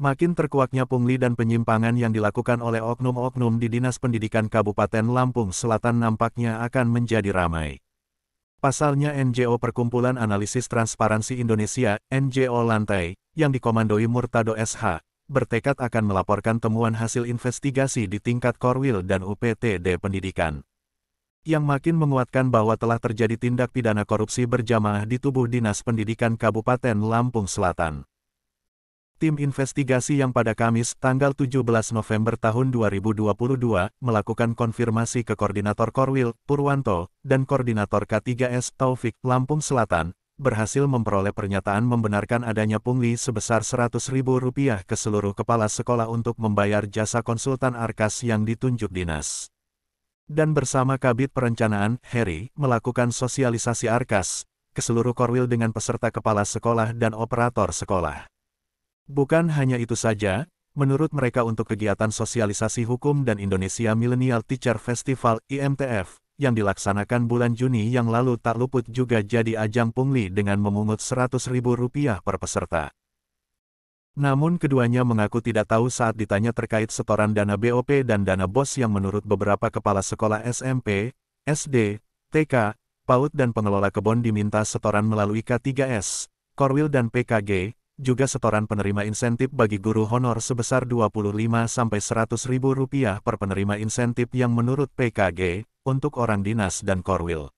Makin terkuaknya pungli dan penyimpangan yang dilakukan oleh oknum-oknum di Dinas Pendidikan Kabupaten Lampung Selatan nampaknya akan menjadi ramai. Pasalnya NGO Perkumpulan Analisis Transparansi Indonesia, NGO Lantai, yang dikomandoi Murtado SH, bertekad akan melaporkan temuan hasil investigasi di tingkat Korwil dan UPTD Pendidikan. Yang makin menguatkan bahwa telah terjadi tindak pidana korupsi berjamaah di tubuh Dinas Pendidikan Kabupaten Lampung Selatan. Tim investigasi yang pada Kamis, tanggal 17 November tahun 2022, melakukan konfirmasi ke Koordinator Korwil, Purwanto, dan Koordinator K3S, Taufik, Lampung Selatan, berhasil memperoleh pernyataan membenarkan adanya pungli sebesar Rp100.000 ke seluruh kepala sekolah untuk membayar jasa konsultan Arkas yang ditunjuk dinas. Dan bersama Kabid Perencanaan, Heri, melakukan sosialisasi Arkas ke seluruh Korwil dengan peserta kepala sekolah dan operator sekolah. Bukan hanya itu saja, menurut mereka untuk kegiatan sosialisasi hukum dan Indonesia Millennial Teacher Festival (IMTF) yang dilaksanakan bulan Juni yang lalu tak luput juga jadi ajang pungli dengan memungut Rp100.000 per peserta. Namun keduanya mengaku tidak tahu saat ditanya terkait setoran dana BOP dan dana BOS yang menurut beberapa kepala sekolah SMP, SD, TK, PAUD dan pengelola kebun diminta setoran melalui K3S, Korwil dan PKG, juga setoran penerima insentif bagi guru honor sebesar Rp25 sampai Rp100.000 per penerima insentif yang menurut PKG, untuk orang dinas dan Korwil.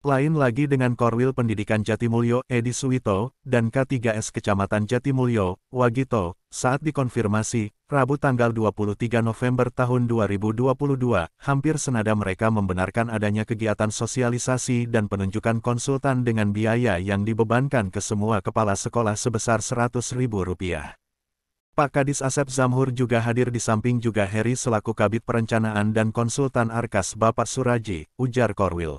Lain lagi dengan Korwil Pendidikan Jatimulyo, Edi Suwito, dan K3S Kecamatan Jatimulyo, Wagito, saat dikonfirmasi, Rabu tanggal 23 November tahun 2022, hampir senada mereka membenarkan adanya kegiatan sosialisasi dan penunjukan konsultan dengan biaya yang dibebankan ke semua kepala sekolah sebesar Rp100.000. Pak Kadis Asep Zamhur juga hadir di samping juga Heri selaku Kabid Perencanaan dan konsultan Arkas Bapak Suraji, ujar Korwil.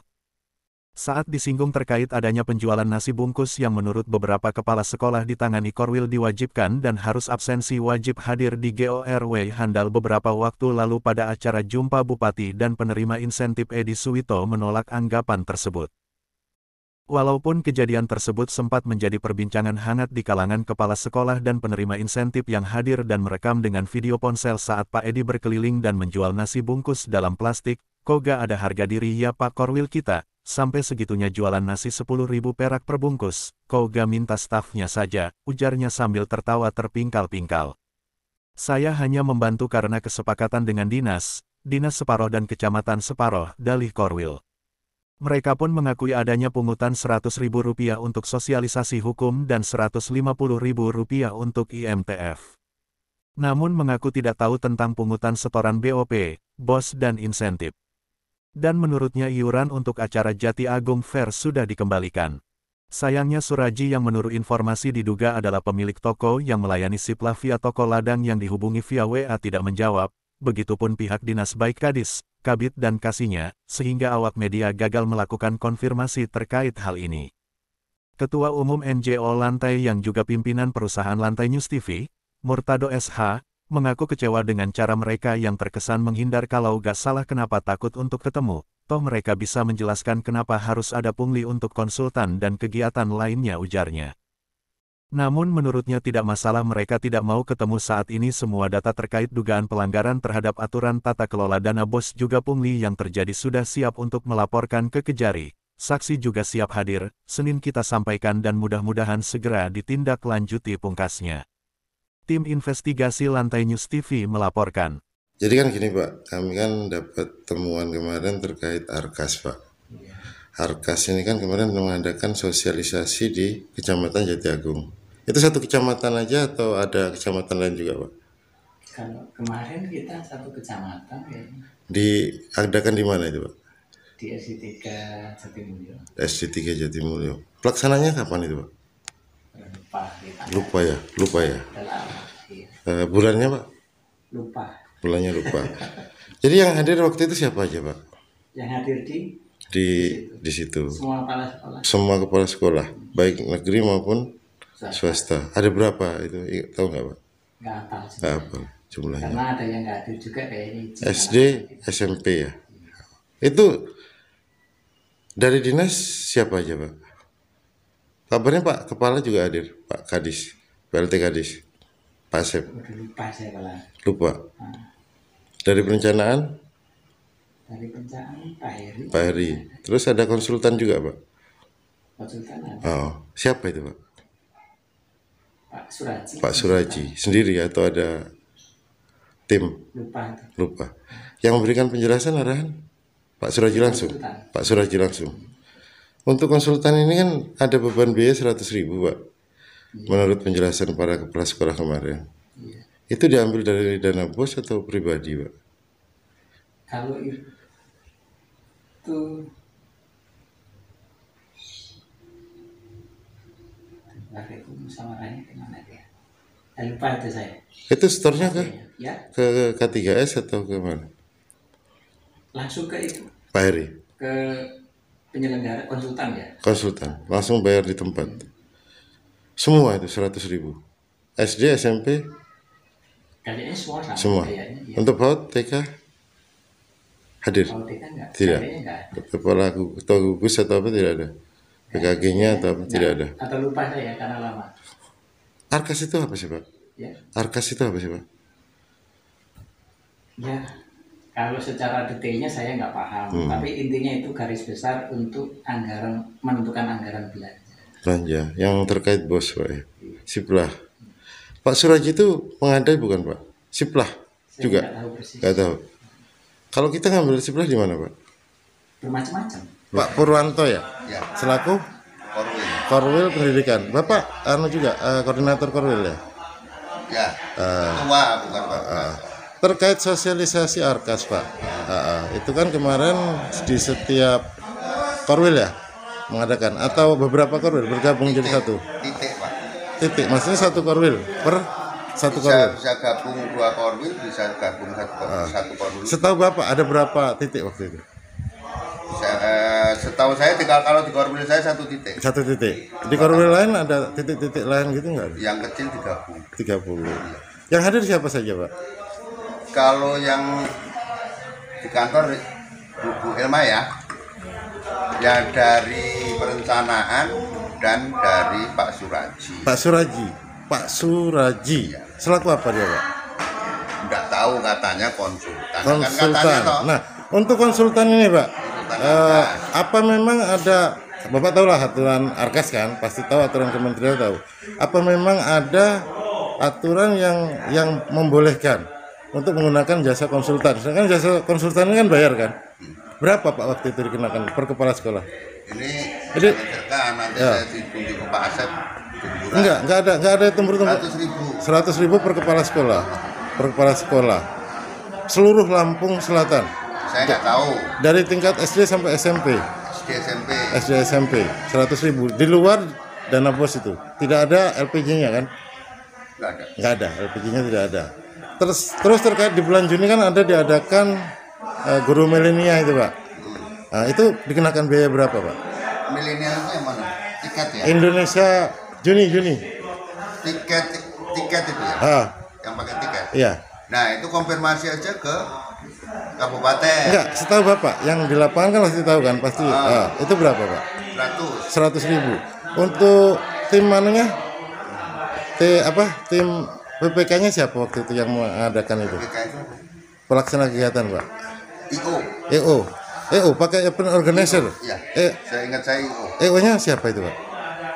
Saat disinggung terkait adanya penjualan nasi bungkus yang menurut beberapa kepala sekolah ditangani Korwil diwajibkan dan harus absensi wajib hadir di GORW Handal beberapa waktu lalu pada acara Jumpa Bupati dan penerima insentif Edi Suwito menolak anggapan tersebut. Walaupun kejadian tersebut sempat menjadi perbincangan hangat di kalangan kepala sekolah dan penerima insentif yang hadir dan merekam dengan video ponsel saat Pak Edi berkeliling dan menjual nasi bungkus dalam plastik, "Koga ada harga diri ya Pak Korwil kita, sampai segitunya jualan nasi 10.000 perak per bungkus, Koga minta stafnya saja," ujarnya sambil tertawa terpingkal-pingkal. "Saya hanya membantu karena kesepakatan dengan dinas separoh dan kecamatan separoh," dalih Korwil. Mereka pun mengakui adanya pungutan Rp100.000 untuk sosialisasi hukum dan Rp150.000 untuk IMTF. Namun mengaku tidak tahu tentang pungutan setoran BOP, BOS dan insentif. Dan menurutnya iuran untuk acara Jati Agung Fair sudah dikembalikan. Sayangnya Suraji yang menurut informasi diduga adalah pemilik toko yang melayani Sipla via toko ladang yang dihubungi via WA tidak menjawab, begitupun pihak Dinas Baik Kadis, Kabid dan Kasihnya, sehingga awak media gagal melakukan konfirmasi terkait hal ini. Ketua Umum NGO Lantai yang juga pimpinan perusahaan Lantai News TV, Murtado SH, mengaku kecewa dengan cara mereka yang terkesan menghindar kalau gak salah kenapa takut untuk ketemu, toh mereka bisa menjelaskan kenapa harus ada pungli untuk konsultan dan kegiatan lainnya ujarnya. Namun menurutnya tidak masalah mereka tidak mau ketemu saat ini semua data terkait dugaan pelanggaran terhadap aturan tata kelola dana BOS juga pungli yang terjadi sudah siap untuk melaporkan ke Kejari. Saksi juga siap hadir, Senin kita sampaikan dan mudah-mudahan segera ditindaklanjuti pungkasnya. Tim investigasi Lantai News TV melaporkan. Jadi kan gini Pak, kami kan dapat temuan kemarin terkait Arkas Pak. Arkas ini kan kemarin mengadakan sosialisasi di Kecamatan Jati Agung. Itu satu kecamatan aja atau ada kecamatan lain juga Pak? Kalau kemarin kita satu kecamatan kayaknya. Diadakan di mana itu Pak? Di SD3 Jatimulyo. SD3 Jatimulyo. Pelaksananya kapan itu Pak? Lupa ya. Iya. Bulannya Pak? Lupa. Bulannya lupa. Jadi yang hadir waktu itu siapa aja Pak? Yang hadir di situ. Semua kepala sekolah. Semua kepala sekolah, baik negeri maupun swasta. Ada berapa itu? Tahu nggak Pak? Nggak hafal jumlahnya. Karena ada yang nggak hadir juga kayaknya. SD, SMP ya. Itu dari dinas siapa aja Pak? Kabarnya Pak Kepala juga hadir, Pak Kadis, PLT Kadis. Pak Asep. Udah lupa saya malah. Lupa. Dari perencanaan Dari pencaan Pak Heri. Pak Heri. Terus ada konsultan juga Pak. Konsultan ada Oh, siapa itu Pak? Pak Suraji. Pak Suraji sendiri atau ada tim? Lupa itu. Lupa. Yang memberikan penjelasan arahan Pak Suraji langsung. Konsultan. Pak Suraji langsung. Untuk konsultan ini kan ada beban biaya 100.000 Pak. Menurut penjelasan para kepala sekolah kemarin. Iya. Itu diambil dari dana bos atau pribadi Pak? Kalau itu itu musyawarahnya kemana dia? Lupa itu saya. Itu setornya Ya, ke K3S atau ke mana? langsung ke itu, Pak Heri, ke penyelenggara konsultan ya. konsultan, langsung bayar di tempat. Semua itu 100.000. SD, SMP, Kayaknya semua sama. semua. Kayaknya, ya. Untuk PAUD, TK hadir? Kalau TK enggak? Tidak. Kayaknya enggak ada. Kepala atau gugus atau apa tidak ada? PKG-nya atau apa tidak ada? Atau lupa saya karena lama. Arkas itu apa sih Pak? Ya, Arkas itu apa sih Pak? ya. Kalau secara detailnya saya nggak paham, tapi intinya itu garis besar untuk anggaran, menentukan anggaran belanja. Belanja yang terkait bos Pak ya. Siplah. Pak Suraji itu pengadai bukan Pak? Siplah Saya juga. nggak tahu persis. Nggak tahu. Kalau kita ngambil siplah di mana Pak? Bermacam-macam. Pak Purwanto ya? Selaku Korwil Pendidikan. Bapak juga koordinator Korwil ya? Ya, ketua bukan Pak. Terkait sosialisasi Arkas Pak. Itu kan kemarin di setiap Korwil ya mengadakan atau beberapa Korwil bergabung jadi satu. Titik Pak. Titik, maksudnya satu Korwil per satu Bisa, Korwil. bisa gabung 2 korwil, bisa gabung satu korwil. Setahu Bapak ada berapa titik waktu itu? Setahu saya kalau di korwil saya 1 titik. Satu titik. Di Korwil lain ada titik-titik lain gitu nggak? Yang kecil digabung. 30. Yang hadir siapa saja Pak? Kalau yang di kantor Bu Elma ya, ya dari perencanaan dan dari Pak Suraji. Pak Suraji. Pak Suraji. Selaku apa dia Pak? Nggak tahu katanya konsultan. Kan Konsultan. katanya toh, Nah, untuk konsultan ini Pak, Arkas. apa memang ada, Bapak tahu lah aturan Arkas kan, pasti tahu aturan kementerian tahu. Apa memang ada aturan yang membolehkan untuk menggunakan jasa konsultan? Sedangkan jasa konsultan ini kan bayar kan? Berapa Pak waktu itu dikenakan per kepala sekolah? Ini Jadi, kan nanti ya. saya ditunjuk ke Pak Asep. Enggak ada tumbur-tumbur. 100.000. 100.000 per kepala sekolah. Per kepala sekolah. Seluruh Lampung Selatan. Saya nggak tahu. Dari tingkat SD sampai SMP. SD SMP. SD SMP 100.000 di luar dana bos itu. Tidak ada LPG-nya kan? Nggak ada. Nggak ada, LPG-nya tidak ada. Terus terkait di bulan Juni kan ada diadakan guru milenial itu Pak. Nah, itu dikenakan biaya berapa Pak? Milenial itu yang mana? Tiket ya? Indonesia Juni. Tiket itu ya? Ah, Yang pakai tiket. iya. Nah itu konfirmasi aja ke kabupaten. Enggak, setahu Bapak yang di lapangan kan pasti tahu kan, pasti. Itu berapa Pak? 100. 100.000. Untuk tim mananya? Tim PPK-nya siapa waktu itu yang mengadakan itu? PK itu Pelaksana kegiatan Pak. IO. EO pakai event organizer. Iya. Saya ingat saya IO. EO-nya siapa itu Pak?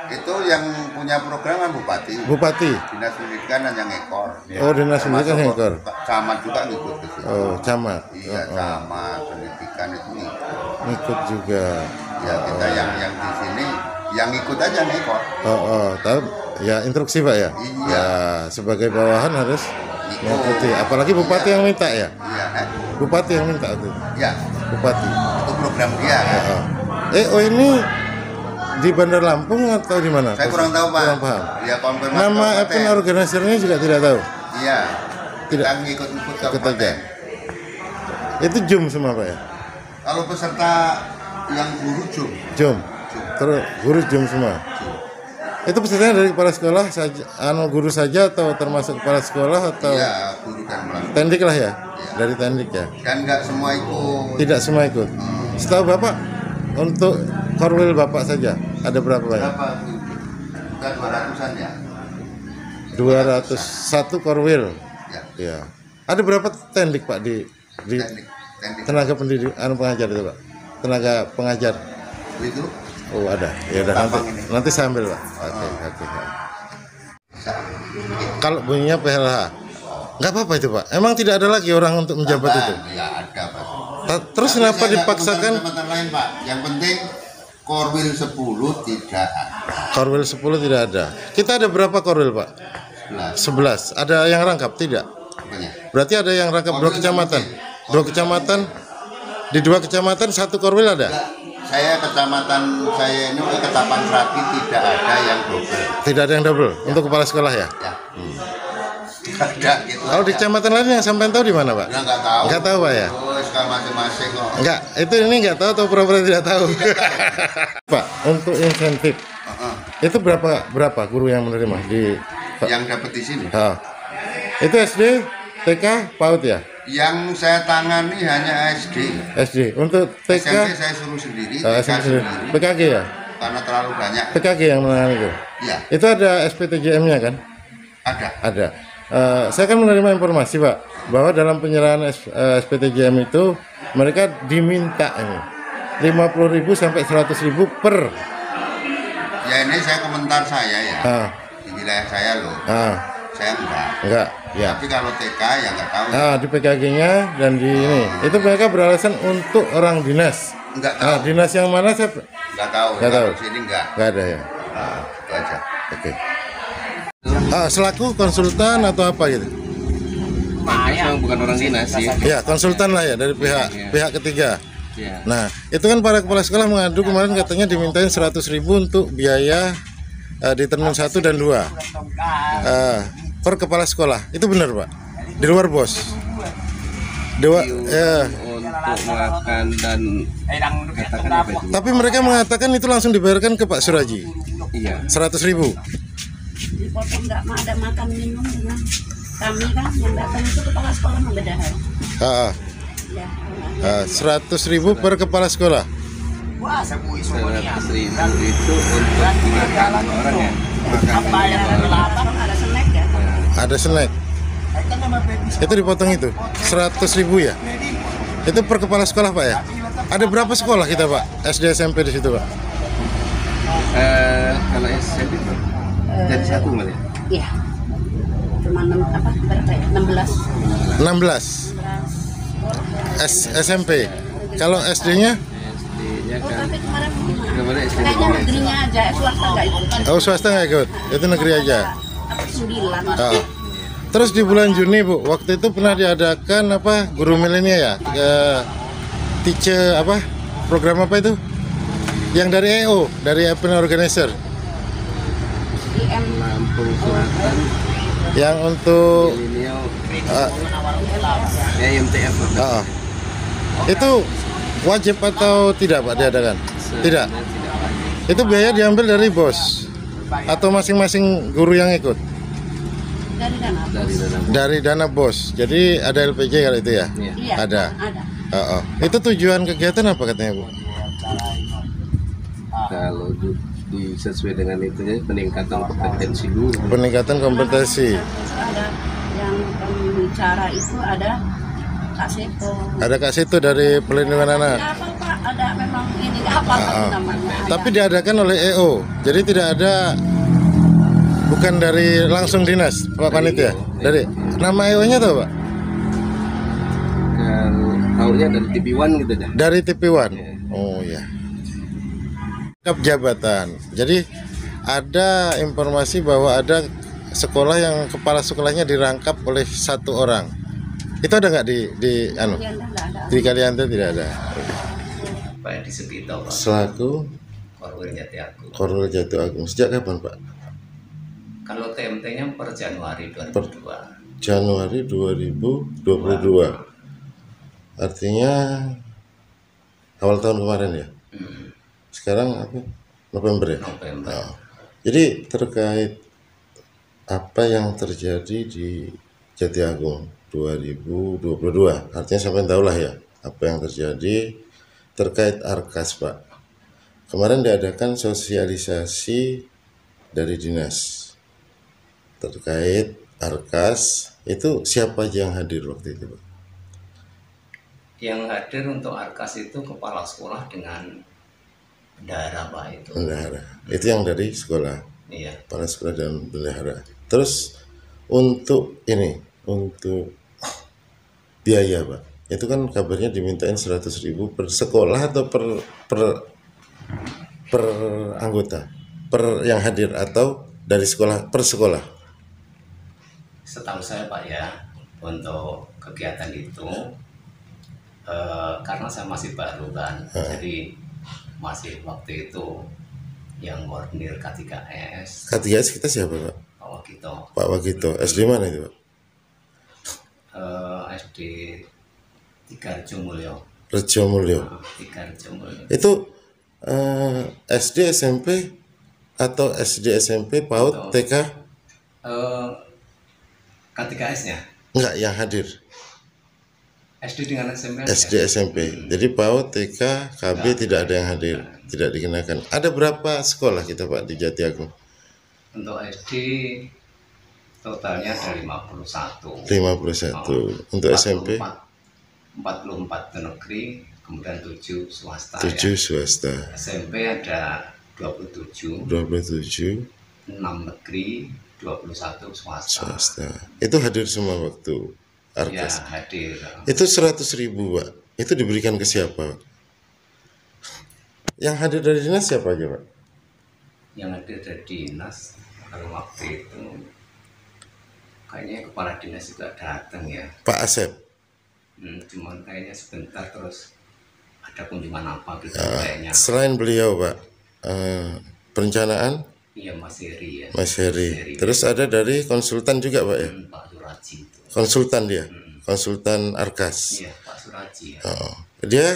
Itu yang punya program kan bupati. Bupati. Dinas pendidikan dan yang ekor. Oh, dinas pendidikan yang ekor. Camat juga ngikut ke situ. Oh, camat. Iya, camat pendidikan itu ngikut. Ngikut juga. Ya kita yang di sini yang ikut aja yang ekor. Tahu ya instruksi Pak ya. Iya. Ya sebagai bawahan harus mengikuti. Apalagi bupati yang minta ya. Iya, Bupati yang minta itu. ya Bupati. itu program dia kan. EO ini di Bandar Lampung atau di mana? Saya kurang tahu Pak. Kurang paham. Ya konfirmasi. Nama kabupaten. event organisernya juga tidak tahu. Iya. Tidak. Yang ngikut-ngikut Ikut aja. kabupaten. Itu Jum semua Pak ya. Kalau peserta yang guru Jum. Terus guru Jum semua. Itu pesertanya dari kepala sekolah saja, guru saja atau termasuk kepala sekolah atau iya guru dan pelaku. tendik lah ya? Dari tendik ya. Dan nggak semua ikut. Tidak semua ikut. Setahu Bapak untuk Korwil Bapak saja ada berapa banyak? Berapa? Bukan 200-an ya? 201 Korwil. Ya, Ya. Ada berapa tendik Pak di teknik tenaga pendidik pengajar itu Pak? Tenaga pengajar. itu Oh, ada. Ya udah nanti Gampang ini. nanti saya ambil Pak. Oke. Kalau bunyinya PLH. Nggak apa-apa itu Pak. Emang tidak ada lagi orang untuk menjabat itu. Ya ada Pak. Terus Tapi kenapa saya nggak dipaksakan komentar kecamatan lain Pak. Yang penting Korwil 10 tidak ada. Korwil 10 tidak ada? Kita ada berapa Korwil Pak? 11. Ada yang rangkap tidak? Apanya? Berarti ada yang rangkap dua Korwil kecamatan. sama Dua kecamatan di dua kecamatan satu Korwil ada? Enggak, saya kecamatan saya ini Ketapang Serapi tidak ada yang double. Tidak ada yang double untuk kepala sekolah ya? Ya. Tidak ada gitu. Kalau di aja. kecamatan lain yang sampai tahu di mana Pak? Ya, nggak tahu. Nggak tahu Pak ya? Oh, sekarang masing-masing kok. Enggak, itu ini nggak tahu atau pura-pura tidak tahu. Pak, untuk insentif Heeh. itu berapa guru yang menerima di Pak? Yang dapat di sini. Itu SD, TK, PAUD ya? Yang saya tangani hanya SD. SD. Untuk TK, SMP saya suruh sendiri, TK SMP sendiri. PKG ya? Karena terlalu banyak. PKG yang menangani itu. Iya, Itu ada SPTJM-nya kan? ada. Ada. Saya kan menerima informasi Pak bahwa dalam penyerahan SPTJM itu mereka diminta ini 50.000 sampai 100.000 per. Ya ini saya komentar saya ya. Ah, Di wilayah saya loh. Saya enggak, ya. Tapi kalau TK ya nggak tahu. Di PKG-nya dan di ini itu mereka beralasan untuk orang dinas. Nggak tahu. Dinas yang mana saya Nggak tahu. Nggak tahu. Kalau sini nggak. nggak ada ya. Itu aja. Oke. Selaku konsultan atau apa gitu? Saya bukan orang dinas sih. Ya, konsultan lah ya dari pihak ketiga. Ya. Nah, itu kan para kepala sekolah mengadu kemarin katanya dimintain 100.000 untuk biaya di termin 1 dan 2 per kepala sekolah. Itu benar Pak? Di luar bos? Untuk makan dan katakan apa itu? Tapi mereka mengatakan itu langsung dibayarkan ke Pak Suraji. Iya. 100.000. Dipotong nggak ada makan minum dengan kami kan yang datang itu kepala sekolah membeda hal. Ya. 100.000 per kepala sekolah. 100.000 itu untuk makan orang ya. Lapar ada snack ya. Ada snack. Itu dipotong itu 100.000 ya. Itu per kepala sekolah Pak ya. Ada berapa sekolah kita Pak? SD SMP di situ Pak? Kalau SMP jadi satu malah ya. Iya. Cuma berapa ya? 16. 16 SMP. Kalau SD-nya? SD-nya kan Tapi kemarin kemarin SD kayaknya negerinya aja, swasta nggak ikut. Oh, swasta nggak ikut. Itu negeri aja. Apa 9. Terus di bulan Juni Bu, waktu itu pernah diadakan apa guru milenial ya? Teacher apa? Program apa itu? Yang dari EO, dari Event Organizer. IM Lampung Selatan Yang untuk milenial MTF. itu wajib atau tidak Pak diadakan? Tidak. Itu biaya diambil dari bos atau masing-masing guru yang ikut? dari dana. Dari dana bos. Jadi ada LPG kalau itu ya? Iya. Ada. Itu tujuan kegiatan apa katanya Bu? Kalau sesuai dengan itu ya peningkatan kompetensi dulu. Peningkatan kompetensi. Ada yang pembicara itu ada Kak Seto. Ada Kak Situ dari Pelindungan Anak. Apa Pak? Ada memang ini apa namanya? Tapi diadakan oleh EO. Jadi tidak ada, bukan dari langsung dinas Pak Panitia. Dari nama EO-nya tahu Pak? Kalau tahunya dari TV One gitu dah. Dari TV One. Oh ya. Rangkap jabatan. Jadi ada informasi bahwa ada sekolah yang kepala sekolahnya dirangkap oleh satu orang. Itu ada nggak di Kalianten tidak ada. Pak Edi Sugito, Pak. Selaku Korwil Jati Agung. Korwil Jati Agung. Sejak kapan Pak? Kalau TMT-nya per Januari 2002. Januari 2022. Artinya awal tahun kemarin ya. Sekarang apa? November ya. November. Jadi terkait apa yang terjadi di Jati Agung 2022, artinya sampai tahulah ya apa yang terjadi terkait Arkas Pak. Kemarin diadakan sosialisasi dari dinas. terkait Arkas, itu siapa aja yang hadir waktu itu, Pak? Yang hadir untuk Arkas itu kepala sekolah dengan bendahara Pak itu. Bendahara. Itu yang dari sekolah. Iya. Kepala sekolah dan bendahara. Terus untuk ini, untuk biaya, Pak, itu kan kabarnya dimintain 100.000 per sekolah atau per anggota, per yang hadir, atau dari sekolah per sekolah? Setahu saya Pak ya, untuk kegiatan itu karena saya masih baru kan, jadi masih waktu itu yang koordinir K3S. K3S kita siapa, Pak? Pak Wagito. Pak Wagito. SD mana itu, Pak? SD 3 Rejo Mulyo. Rejo Mulyo. 3 Rejo Mulyo. Itu SD SMP atau SD SMP PAUD TK? K3S-nya? Enggak, yang hadir. SD dengan SMP. SD SMP. Jadi PAUD TK KB tidak ada yang hadir, tidak dikenakan. Ada berapa sekolah kita, Pak, di Jatiagung? Untuk SD totalnya ada 51. 51. Untuk SMP 44 negeri, kemudian 7 swasta. 7 ya. swasta. SMP ada 27, 6 negeri, 21 swasta. Itu hadir semua waktu Ya, Arkas. hadir. Itu 100.000, Pak. Itu diberikan ke siapa, Pak? Yang hadir dari dinas siapa aja, Pak? Yang hadir dari dinas, kalau waktu itu kayaknya kepala dinas juga datang ya. Pak Asep. Cuman kayaknya sebentar terus ada kunjungan apa gitu kayaknya. Selain beliau, Pak, perencanaan Iya, Mas Heri ya. Mas Heri. Terus ada dari konsultan juga, Pak ya? Pak Suraji itu. Konsultan dia, konsultan Arkas. Iya, Pak Suraji ya. Dia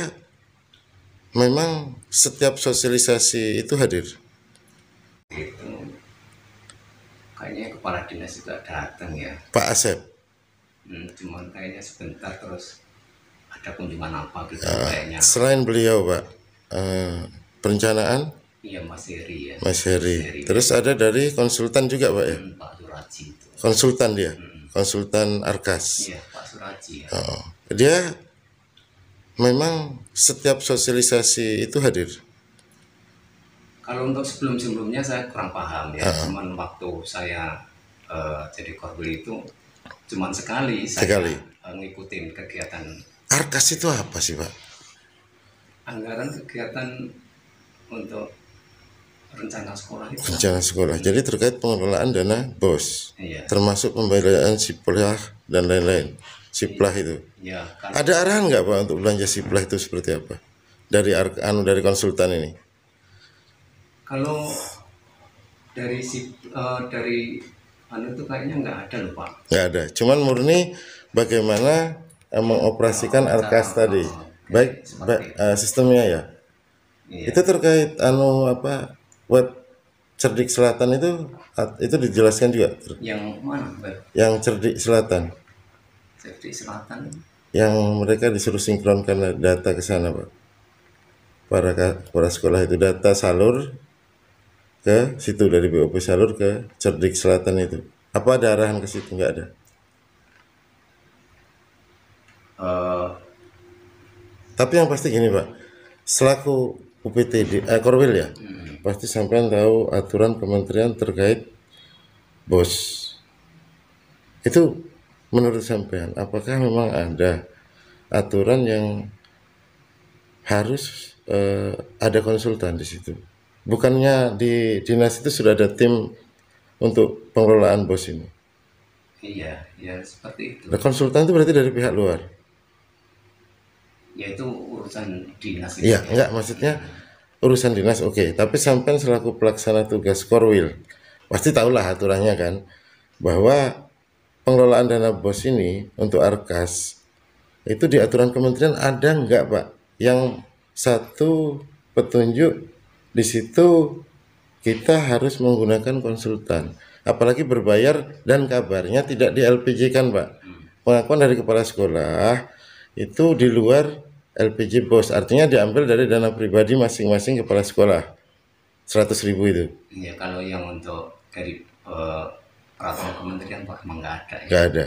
memang setiap sosialisasi itu hadir. Itu kayaknya kepala dinas juga datang ya. Pak Asep. Cuman kayaknya sebentar terus ada kunjungan apa gitu kayaknya. Selain beliau, Pak, perencanaan Iya, Mas Heri ya. Mas Heri. Terus ada dari konsultan juga, Pak ya? Pak Suraji itu. Konsultan dia, konsultan Arkas. Iya, Pak Suraji ya. Dia memang setiap sosialisasi itu hadir. Kalau untuk sebelum-sebelumnya saya kurang paham ya. Cuman waktu saya jadi korwil itu cuman sekali saya ngikutin kegiatan. Arkas itu apa sih, Pak? Anggaran kegiatan untuk rencana sekolah itu. Rencana sekolah. Jadi terkait pengelolaan dana BOS, Iya. termasuk pembayaran siplah dan lain-lain. Siplah itu. Ya, kan Ada arahan nggak, Pak, untuk belanja siplah itu seperti apa? Dari dari konsultan ini? kalau dari itu kayaknya nggak ada loh Pak. Nggak ada. Cuman murni bagaimana mengoperasikan Arkas tadi. Baik, sistemnya ya. Iya. Itu terkait web Cerdik Selatan itu dijelaskan juga. Yang mana, Mbak? Yang Cerdik Selatan, Cerdik Selatan. yang mereka disuruh sinkronkan data ke sana, Pak. Para sekolah itu data salur ke situ, dari BOP salur ke Cerdik Selatan itu. Apa ada arahan ke situ? Nggak ada. Tapi yang pasti gini, Pak, selaku UPTD Korwil ya, pasti sampean tahu aturan kementerian terkait BOS. Itu menurut sampean, apakah memang ada aturan yang harus ada konsultan di situ? Bukannya di dinas itu sudah ada tim untuk pengelolaan BOS ini? Iya, ya seperti itu. Nah, konsultan itu berarti dari pihak luar? Yaitu urusan dinas itu. Iya, enggak, maksudnya urusan dinas oke. Tapi sampean selaku pelaksana tugas Korwil, pasti tahulah aturannya kan, bahwa pengelolaan dana BOS ini untuk Arkas itu di aturan kementerian ada enggak, Pak? Yang satu petunjuk di situ kita harus menggunakan konsultan, apalagi berbayar dan kabarnya tidak di LPJ kan, Pak. Pengakuan dari kepala sekolah itu di luar LPJ BOS, artinya diambil dari dana pribadi masing-masing kepala sekolah 100.000 itu. Iya, kalau yang untuk dari peraturan kementerian Pak emang nggak ada ya. Nggak ada.